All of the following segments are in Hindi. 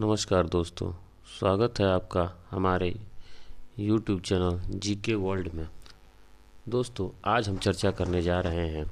नमस्कार दोस्तों। स्वागत है आपका हमारे YouTube चैनल जीके वर्ल्ड में। दोस्तों, आज हम चर्चा करने जा रहे हैं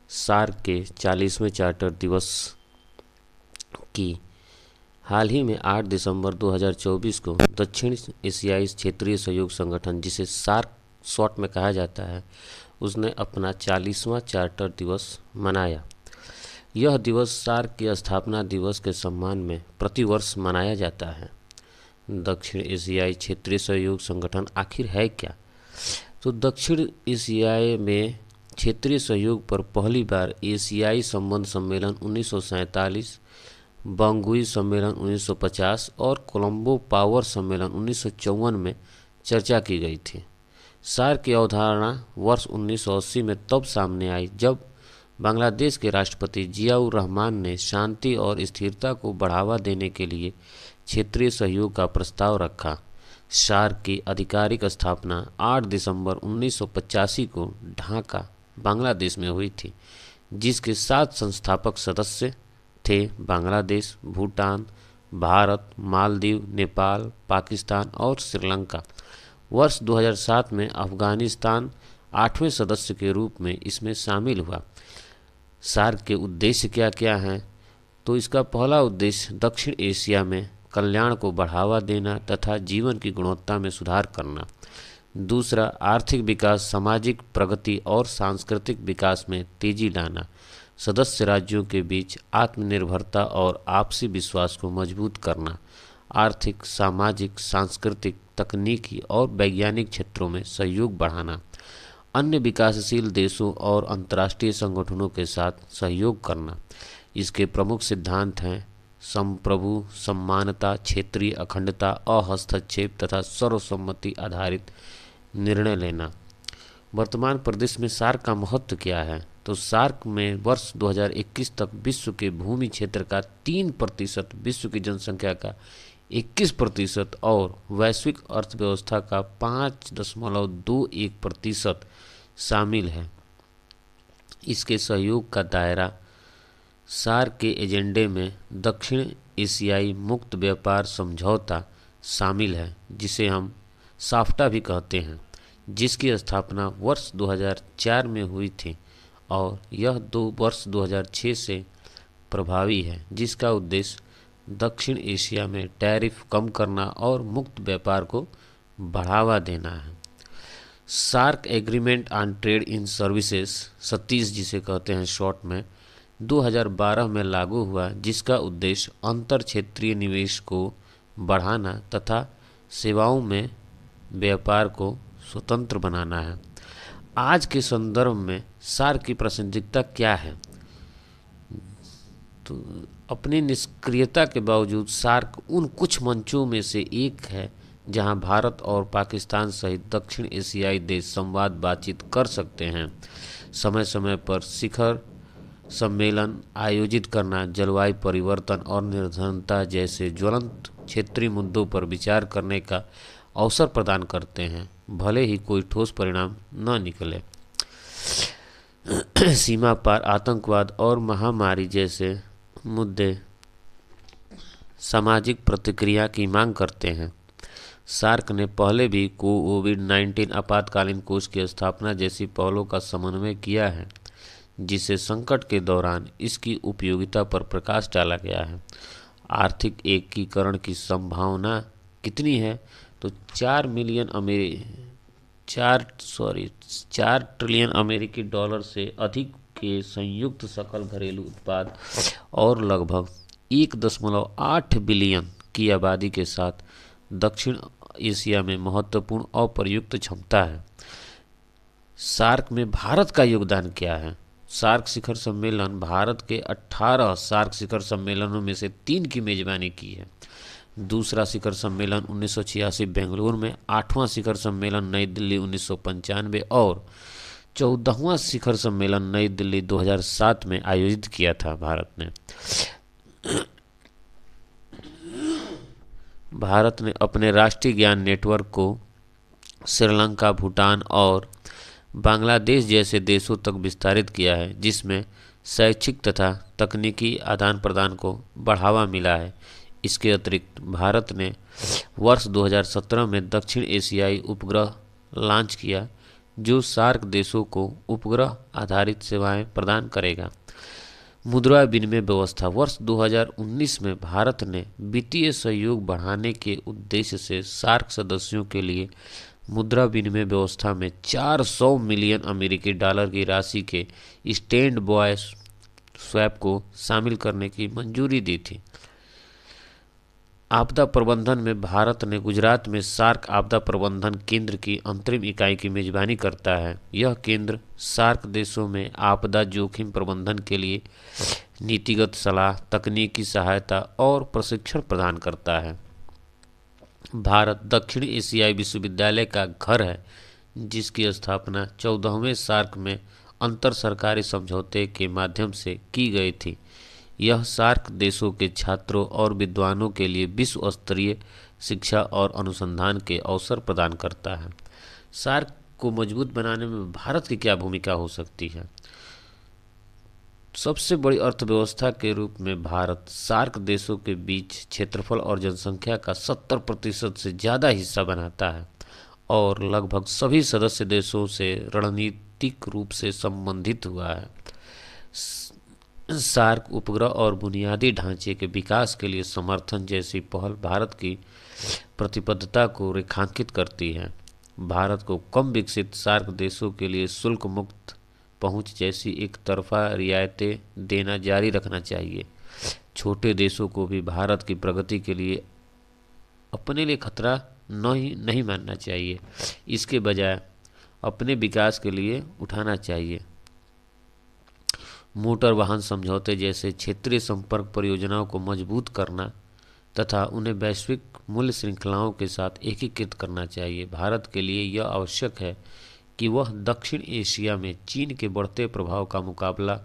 सार्क के 40वें चार्टर दिवस की। हाल ही में 8 दिसंबर 2024 को दक्षिण एशियाई क्षेत्रीय सहयोग संगठन, जिसे सार्क शॉर्ट में कहा जाता है, उसने अपना 40वां चार्टर दिवस मनाया। यह दिवस सार्क की स्थापना दिवस के सम्मान में प्रतिवर्ष मनाया जाता है। दक्षिण एशियाई क्षेत्रीय सहयोग संगठन आखिर है क्या? तो दक्षिण एशियाई में क्षेत्रीय सहयोग पर पहली बार एशियाई संबंध सम्मेलन 1947, बंगुई सम्मेलन 1950 और कोलंबो पावर सम्मेलन 1954 में चर्चा की गई थी। सार्क की अवधारणा वर्ष 1980 में तब सामने आई जब बांग्लादेश के राष्ट्रपति जियाउर रहमान ने शांति और स्थिरता को बढ़ावा देने के लिए क्षेत्रीय सहयोग का प्रस्ताव रखा। सार्क की आधिकारिक स्थापना 8 दिसंबर 1985 को ढाका, बांग्लादेश में हुई थी, जिसके 7 संस्थापक सदस्य थे बांग्लादेश, भूटान, भारत, मालदीव, नेपाल, पाकिस्तान और श्रीलंका। वर्ष 2007 में अफगानिस्तान 8वें सदस्य के रूप में इसमें शामिल हुआ। सार्क के उद्देश्य क्या क्या हैं? तो इसका पहला उद्देश्य दक्षिण एशिया में कल्याण को बढ़ावा देना तथा जीवन की गुणवत्ता में सुधार करना। दूसरा, आर्थिक विकास, सामाजिक प्रगति और सांस्कृतिक विकास में तेजी लाना। सदस्य राज्यों के बीच आत्मनिर्भरता और आपसी विश्वास को मजबूत करना। आर्थिक, सामाजिक, सांस्कृतिक, तकनीकी और वैज्ञानिक क्षेत्रों में सहयोग बढ़ाना। अन्य विकासशील देशों और अंतर्राष्ट्रीय संगठनों के साथ सहयोग करना। इसके प्रमुख सिद्धांत हैं संप्रभु, समानता, क्षेत्रीय अखंडता, अहस्तक्षेप तथा सर्वसम्मति आधारित निर्णय लेना। वर्तमान परिदृश्य में सार्क का महत्व क्या है? तो सार्क में वर्ष 2021 तक विश्व के भूमि क्षेत्र का 3%, विश्व की जनसंख्या का 21% और वैश्विक अर्थव्यवस्था का 5.21% शामिल है। इसके सहयोग का दायरा सार्क के एजेंडे में दक्षिण एशियाई मुक्त व्यापार समझौता शामिल है, जिसे हम साफ्टा भी कहते हैं, जिसकी स्थापना वर्ष 2004 में हुई थी और यह वर्ष 2006 से प्रभावी है, जिसका उद्देश्य दक्षिण एशिया में टैरिफ कम करना और मुक्त व्यापार को बढ़ावा देना है। SAARC agreement on trade in services 37, जिसे कहते हैं शॉर्ट में, 2012 में लागू हुआ, जिसका उद्देश्य अंतर क्षेत्रीय निवेश को बढ़ाना तथा सेवाओं में व्यापार को स्वतंत्र बनाना है। आज के संदर्भ में सार्क की प्रासंगिकता क्या है? तो अपनी निष्क्रियता के बावजूद सार्क उन कुछ मंचों में से एक है जहां भारत और पाकिस्तान सहित दक्षिण एशियाई देश संवाद बातचीत कर सकते हैं। समय समय पर शिखर सम्मेलन आयोजित करना जलवायु परिवर्तन और निर्धनता जैसे ज्वलंत क्षेत्रीय मुद्दों पर विचार करने का अवसर प्रदान करते हैं, भले ही कोई ठोस परिणाम न निकले। सीमा पार आतंकवाद और महामारी जैसे मुद्दे सामाजिक प्रतिक्रिया की मांग करते हैं। सार्क ने पहले भी कोविड-19 आपातकालीन कोष की स्थापना जैसी पहलों का समन्वय किया है, जिसे संकट के दौरान इसकी उपयोगिता पर प्रकाश डाला गया है। आर्थिक एकीकरण की संभावना कितनी है? तो 4 ट्रिलियन अमेरिकी डॉलर से अधिक के संयुक्त सकल घरेलू उत्पाद और लगभग 1.8 बिलियन की आबादी के साथ दक्षिण एशिया में महत्वपूर्ण अप्रयुक्त क्षमता है। सार्क में भारत का योगदान क्या है? सार्क शिखर सम्मेलन भारत के 18 सार्क शिखर सम्मेलनों में से 3 की मेजबानी की है। दूसरा शिखर सम्मेलन 1986 बेंगलुरु में, 8वां शिखर सम्मेलन नई दिल्ली 1995 और 14वां शिखर सम्मेलन नई दिल्ली 2007 में आयोजित किया था। भारत ने अपने राष्ट्रीय ज्ञान नेटवर्क को श्रीलंका, भूटान और बांग्लादेश जैसे देशों तक विस्तारित किया है, जिसमें शैक्षिक तथा तकनीकी आदान प्रदान को बढ़ावा मिला है। इसके अतिरिक्त भारत ने वर्ष 2017 में दक्षिण एशियाई उपग्रह लॉन्च किया, जो सार्क देशों को उपग्रह आधारित सेवाएं प्रदान करेगा। मुद्रा विनिमय व्यवस्था। वर्ष 2019 में भारत ने वित्तीय सहयोग बढ़ाने के उद्देश्य से सार्क सदस्यों के लिए मुद्रा विनिमय व्यवस्था में 400 मिलियन अमेरिकी डॉलर की राशि के स्टैंड बाय स्वैप को शामिल करने की मंजूरी दी थी। आपदा प्रबंधन में भारत ने गुजरात में सार्क आपदा प्रबंधन केंद्र की अंतरिम इकाई की मेजबानी करता है। यह केंद्र सार्क देशों में आपदा जोखिम प्रबंधन के लिए नीतिगत सलाह, तकनीकी सहायता और प्रशिक्षण प्रदान करता है। भारत दक्षिण एशियाई विश्वविद्यालय का घर है, जिसकी स्थापना 14वें सार्क में अंतर सरकारी समझौते के माध्यम से की गई थी। यह सार्क देशों के छात्रों और विद्वानों के लिए विश्व स्तरीय शिक्षा और अनुसंधान के अवसर प्रदान करता है। सार्क को मजबूत बनाने में भारत की क्या भूमिका हो सकती है? सबसे बड़ी अर्थव्यवस्था के रूप में भारत सार्क देशों के बीच क्षेत्रफल और जनसंख्या का 70% से ज़्यादा हिस्सा बनाता है और लगभग सभी सदस्य देशों से रणनीतिक रूप से संबंधित हुआ है। सार्क उपग्रह और बुनियादी ढांचे के विकास के लिए समर्थन जैसी पहल भारत की प्रतिबद्धता को रेखांकित करती है। भारत को कम विकसित सार्क देशों के लिए शुल्क मुक्त पहुंच जैसी एक तरफा रियायतें देना जारी रखना चाहिए। छोटे देशों को भी भारत की प्रगति के लिए अपने लिए खतरा नहीं मानना चाहिए, इसके बजाय अपने विकास के लिए उठाना चाहिए। मोटर वाहन समझौते जैसे क्षेत्रीय संपर्क परियोजनाओं को मजबूत करना तथा उन्हें वैश्विक मूल्य श्रृंखलाओं के साथ एकीकृत करना चाहिए। भारत के लिए यह आवश्यक है कि वह दक्षिण एशिया में चीन के बढ़ते प्रभाव का मुकाबला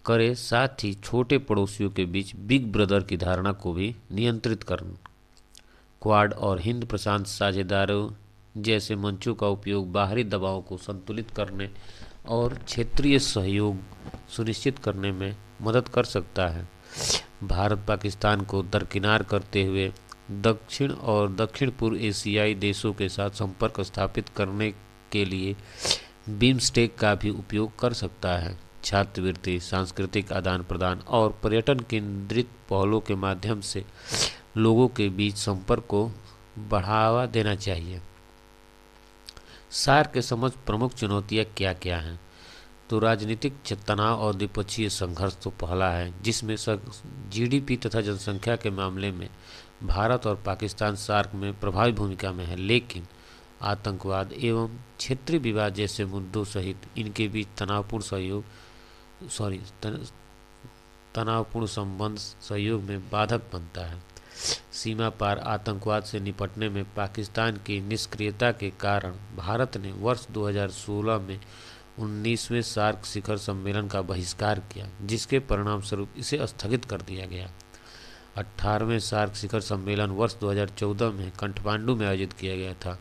करे, साथ ही छोटे पड़ोसियों के बीच बिग ब्रदर की धारणा को भी नियंत्रित करना। क्वाड और हिंद प्रशांत साझेदारों जैसे मंचों का उपयोग बाहरी दबाव को संतुलित करने और क्षेत्रीय सहयोग सुनिश्चित करने में मदद कर सकता है। भारत पाकिस्तान को दरकिनार करते हुए दक्षिण और दक्षिण पूर्व एशियाई देशों के साथ संपर्क स्थापित करने के लिए बिम्स्टेक का भी उपयोग कर सकता है। छात्रवृत्ति, सांस्कृतिक आदान प्रदान और पर्यटन केंद्रित पहलों के माध्यम से लोगों के बीच संपर्क को बढ़ावा देना चाहिए। सार्क के समझ प्रमुख चुनौतियां क्या क्या हैं? तो राजनीतिक तनाव और द्विपक्षीय संघर्ष तो पहला है, जिसमें जीडीपी तथा जनसंख्या के मामले में भारत और पाकिस्तान सार्क में प्रभावी भूमिका में है, लेकिन आतंकवाद एवं क्षेत्रीय विवाद जैसे मुद्दों सहित इनके बीच तनावपूर्ण संबंध सहयोग में बाधक बनता है। सीमा पार आतंकवाद से निपटने में पाकिस्तान की निष्क्रियता के कारण भारत ने वर्ष 2016 में 19वें सार्क शिखर सम्मेलन का बहिष्कार किया, जिसके परिणाम स्वरूप इसे स्थगित कर दिया गया। 18वें सार्क शिखर सम्मेलन वर्ष 2014 में काठमांडू में आयोजित किया गया था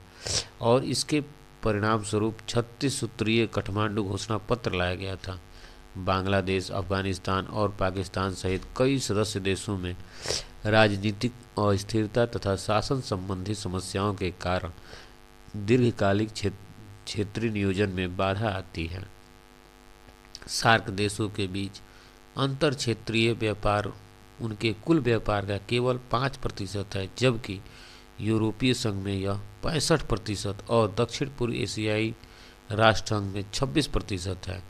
और इसके परिणाम स्वरूप 36 सूत्रीय काठमांडू घोषणा पत्र लाया गया था। बांग्लादेश, अफगानिस्तान और पाकिस्तान सहित कई सदस्य देशों में राजनीतिक अस्थिरता तथा शासन संबंधी समस्याओं के कारण दीर्घकालिक क्षेत्रीय नियोजन में बाधा आती है। सार्क देशों के बीच अंतर क्षेत्रीय व्यापार उनके कुल व्यापार का केवल 5% है, जबकि यूरोपीय संघ में यह 65% और दक्षिण पूर्व एशियाई राष्ट्र संघ में 26% है।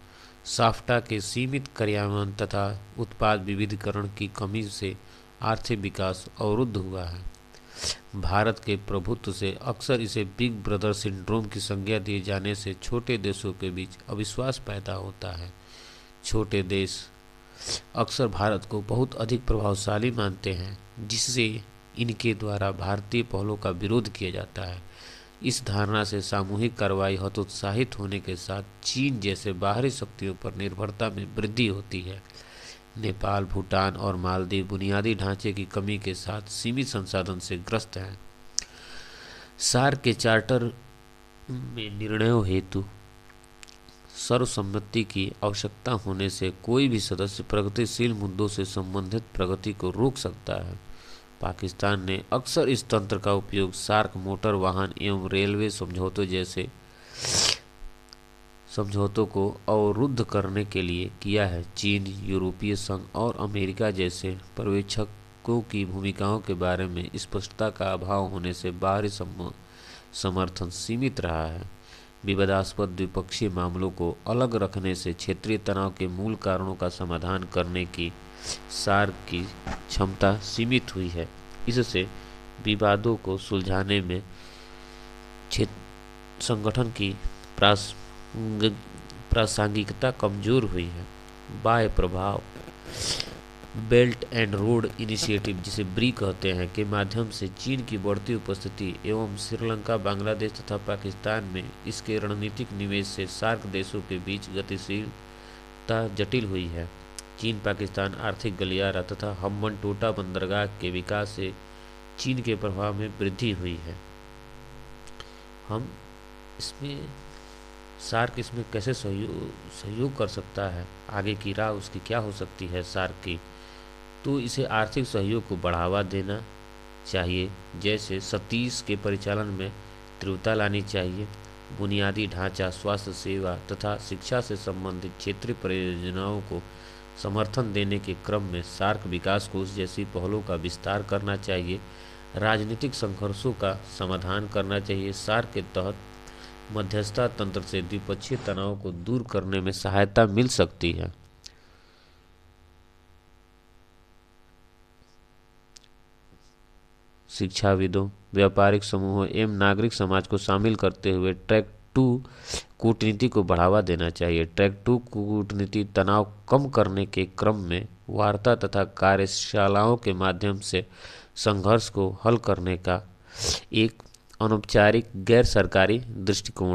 साफ्टा के सीमित कार्यान्वयन तथा उत्पाद विविधीकरण की कमी से आर्थिक विकास अवरुद्ध हुआ है। भारत के प्रभुत्व से अक्सर इसे बिग ब्रदर सिंड्रोम की संज्ञा दिए जाने से छोटे देशों के बीच अविश्वास पैदा होता है। छोटे देश अक्सर भारत को बहुत अधिक प्रभावशाली मानते हैं, जिससे इनके द्वारा भारतीय पहलों का विरोध किया जाता है। इस धारणा से सामूहिक कार्रवाई हतोत्साहित होने के साथ चीन जैसे बाहरी शक्तियों पर निर्भरता में वृद्धि होती है। नेपाल, भूटान और मालदीव बुनियादी ढांचे की कमी के साथ सीमित संसाधन से ग्रस्त हैं। सार्क के चार्टर में निर्णयों हेतु सर्वसम्मति की आवश्यकता होने से कोई भी सदस्य प्रगतिशील मुद्दों से संबंधित प्रगति को रोक सकता है। पाकिस्तान ने अक्सर इस तंत्र का उपयोग सार्क मोटर वाहन एवं रेलवे समझौतों जैसे समझौतों को अवरुद्ध करने के लिए किया है। चीन, यूरोपीय संघ और अमेरिका जैसे पर्यवेक्षकों की भूमिकाओं के बारे में स्पष्टता का अभाव होने से बाहरी समर्थन सीमित रहा है। विवादास्पद द्विपक्षीय मामलों को अलग रखने से क्षेत्रीय तनाव के मूल कारणों का समाधान करने की सार्क की क्षमता सीमित हुई है। इससे विवादों को सुलझाने में संगठन की प्रासंगिकता कमजोर हुई है। बाह्य प्रभाव, बेल्ट एंड रोड इनिशिएटिव जिसे ब्री कहते हैं के माध्यम से चीन की बढ़ती उपस्थिति एवं श्रीलंका, बांग्लादेश तथा पाकिस्तान में इसके रणनीतिक निवेश से सार्क देशों के बीच गतिशीलता जटिल हुई है। चीन पाकिस्तान आर्थिक गलियारा तथा हम्बनटोटा बंदरगाह के विकास से चीन के प्रभाव में वृद्धि हुई है। हम इसमें सार्क इसमें कैसे सहयोग कर सकता है, आगे की राह उसकी क्या हो सकती है सार्क की, तो इसे आर्थिक सहयोग को बढ़ावा देना चाहिए। जैसे सतीश के परिचालन में तीव्रता लानी चाहिए। बुनियादी ढांचा, स्वास्थ्य सेवा तथा शिक्षा से संबंधित क्षेत्रीय परियोजनाओं को समर्थन देने के क्रम में सार्क विकास कोष जैसी पहलों का विस्तार करना चाहिए। राजनीतिक संघर्षों का समाधान करना चाहिए। सार्क के तहत मध्यस्थता तंत्र से द्विपक्षीय तनाव को दूर करने में सहायता मिल सकती है। शिक्षाविदों, व्यापारिक समूहों एवं नागरिक समाज को शामिल करते हुए ट्रैक 2 कूटनीति को बढ़ावा देना चाहिए। ट्रैक 2 कूटनीति तनाव कम करने के क्रम में वार्ता तथा कार्यशालाओं के माध्यम से संघर्ष को हल करने का एक अनौपचारिक गैर सरकारी दृष्टिकोण